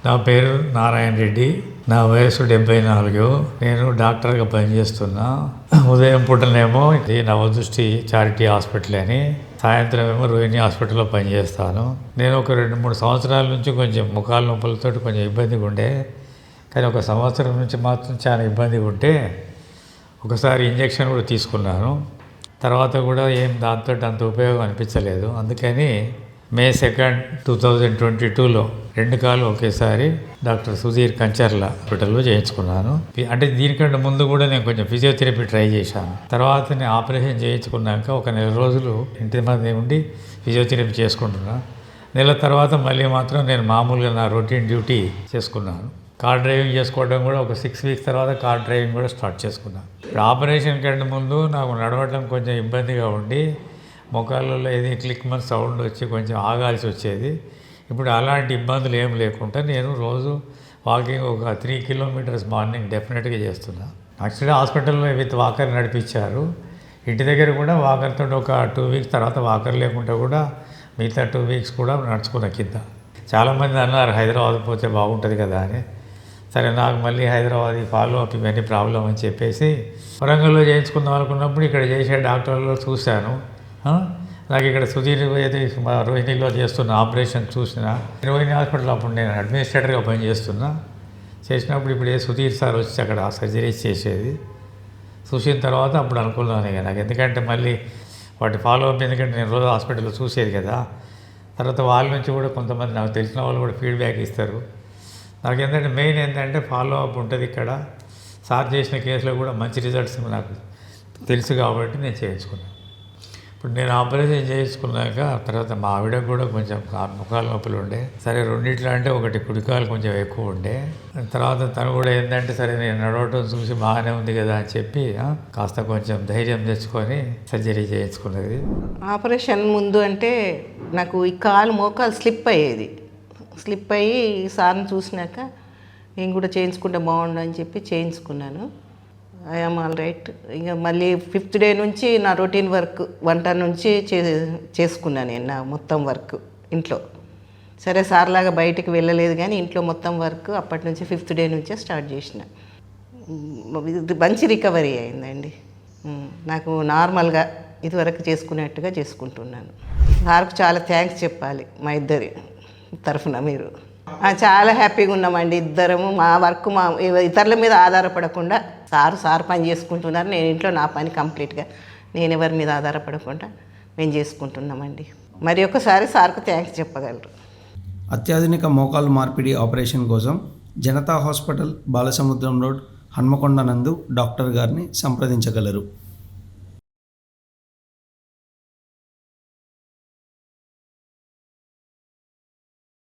నా పేరు నారాయణ రెడ్డి. నా వయసు 74. నేను డాక్టర్గా పనిచేస్తున్నా. ఉదయం పూటనేమో ఇది నవదృష్టి చారిటీ హాస్పిటల్ అని, సాయంత్రం ఏమో రోహిణి హాస్పిటల్లో పనిచేస్తాను. నేను ఒక 2-3 సంవత్సరాల నుంచి కొంచెం ముఖాల నొప్పులతో కొంచెం ఇబ్బందిగా ఉండే, కానీ ఒక సంవత్సరం నుంచి మాత్రం చాలా ఇబ్బందిగా ఉంటే ఒకసారి ఇంజెక్షన్ కూడా తీసుకున్నాను. తర్వాత కూడా ఏం దాంతో అంత ఉపయోగం అనిపించలేదు. అందుకని May 2, 2022లో 2 కాళ్ళు ఒకేసారి డాక్టర్ సుధీర్ కంచర్ల హాస్పిటల్లో చేయించుకున్నాను. అంటే దీనికంటే ముందు కూడా నేను కొంచెం ఫిజియోథెరపీ ట్రై చేశాను. తర్వాత నేను ఆపరేషన్ చేయించుకున్నాక ఒక 1 నెల రోజులు ఇంటి మీద ఉండి ఫిజియోథెరపీ చేసుకుంటున్నా. నెల తర్వాత మళ్ళీ మాత్రం నేను మామూలుగా నా రొటీన్ డ్యూటీ చేసుకున్నాను. కార్ డ్రైవింగ్ చేసుకోవడం కూడా ఒక 6 వీక్స్ తర్వాత కార్ డ్రైవింగ్ కూడా స్టార్ట్ చేసుకున్నాను. ఇప్పుడు ఆపరేషన్ కంటే ముందు నాకు నడవడం కొంచెం ఇబ్బందిగా ఉండి మొక్కలలో ఏది క్లిక్మని సౌండ్ వచ్చి కొంచెం ఆగాల్సి వచ్చేది. ఇప్పుడు అలాంటి ఇబ్బందులు ఏం లేకుండా నేను రోజు వాకింగ్ ఒక 3 కిలోమీటర్స్ మార్నింగ్ డెఫినెట్గా చేస్తున్నాను. యాక్చువల్లీ హాస్పిటల్లో విత్ వాకర్ నడిపించారు. ఇంటి దగ్గర కూడా వాకర్తో ఒక 2 వీక్స్ తర్వాత వాకర్ లేకుండా కూడా మిగతా 2 వీక్స్ కూడా నడుచుకున్న కింద. చాలామంది అన్నారు హైదరాబాద్ పోతే బాగుంటుంది కదా అని. సరే, నాకు మళ్ళీ హైదరాబాద్ ఫాలో అప్ ఇవన్నీ ప్రాబ్లం అని చెప్పేసి వరంగల్లో చేయించుకుందాం అనుకున్నప్పుడు ఇక్కడ చేసే డాక్టర్లో చూశాను. నాకు ఇక్కడ సుధీర్ ఏది రోహిణిలో చేస్తున్న ఆపరేషన్ చూసిన రోహిణి హాస్పిటల్ అప్పుడు నేను అడ్మినిస్ట్రేటర్గా పనిచేస్తున్నా. చేసినప్పుడు ఇప్పుడు సుధీర్ సార్ వచ్చి అక్కడ సర్జరీస్ చేసేది చూసిన తర్వాత అప్పుడు అనుకున్నాను ఇక నాకు, ఎందుకంటే మళ్ళీ వాటి ఫాలో అప్, ఎందుకంటే నేను రోజు హాస్పిటల్లో చూసేది కదా. తర్వాత వాళ్ళ నుంచి కూడా కొంతమంది నాకు తెలిసిన వాళ్ళు కూడా ఫీడ్బ్యాక్ ఇస్తారు. నాకు ఏంటంటే మెయిన్ ఏంటంటే ఫాలో అప్ ఉంటుంది. ఇక్కడ సార్ చేసిన కేసులో కూడా మంచి రిజల్ట్స్ నాకు తెలుసు కాబట్టి నేను చేయించుకున్నాను. ఇప్పుడు నేను ఆపరేషన్ చేయించుకున్నాక తర్వాత మా ఆవిడకు కూడా కొంచెం ముఖాల నొప్పులు ఉండే. సరే, రెండిట్లో అంటే ఒకటి కుడికాలు కొంచెం ఎక్కువ ఉండే. తర్వాత తను కూడా ఏంటంటే సరే నేను నడవటం చూసి బాగానే ఉంది కదా అని చెప్పి కాస్త కొంచెం ధైర్యం తెచ్చుకొని సర్జరీ చేయించుకున్నది. ఆపరేషన్ ముందు అంటే నాకు ఈ మోకాలు స్లిప్ అయ్యి సార్ని చూసినాక నేను కూడా చేయించుకుంటే బాగుండు అని చెప్పి చేయించుకున్నాను. I'm all right. ఇక మళ్ళీ 5th డే నుంచి నా రొటీన్ వర్క్ వంట నుంచి చేసుకున్నాను నేను నా మొత్తం వర్క్ ఇంట్లో. సరే, సార్లాగా బయటికి వెళ్ళలేదు కానీ ఇంట్లో మొత్తం వర్క్ అప్పటి నుంచి 5th డే నుంచే స్టార్ట్ చేసిన. మంచి రికవరీ అయిందండి. నాకు నార్మల్గా ఇదివరకు చేసుకునేట్టుగా చేసుకుంటున్నాను. సార్కు చాలా థ్యాంక్స్ చెప్పాలి మా ఇద్దరి తరఫున. మీరు చాలా హ్యాపీగా ఉన్నామండి ఇద్దరము. మా వర్క్ మా ఇతరుల మీద ఆధారపడకుండా సార్ పని చేసుకుంటున్నారు. నేను ఇంట్లో నా పని కంప్లీట్గా నేను ఎవరి మీద ఆధారపడకుండా మేము చేసుకుంటున్నామండి. మరి ఒకసారి సార్కు థ్యాంక్స్ చెప్పగలరు. అత్యాధునిక మోకాలు మార్పిడి ఆపరేషన్ కోసం జనతా హాస్పిటల్, బాలసముద్రం రోడ్, హన్మకొండ నందు డాక్టర్ గారిని సంప్రదించగలరు.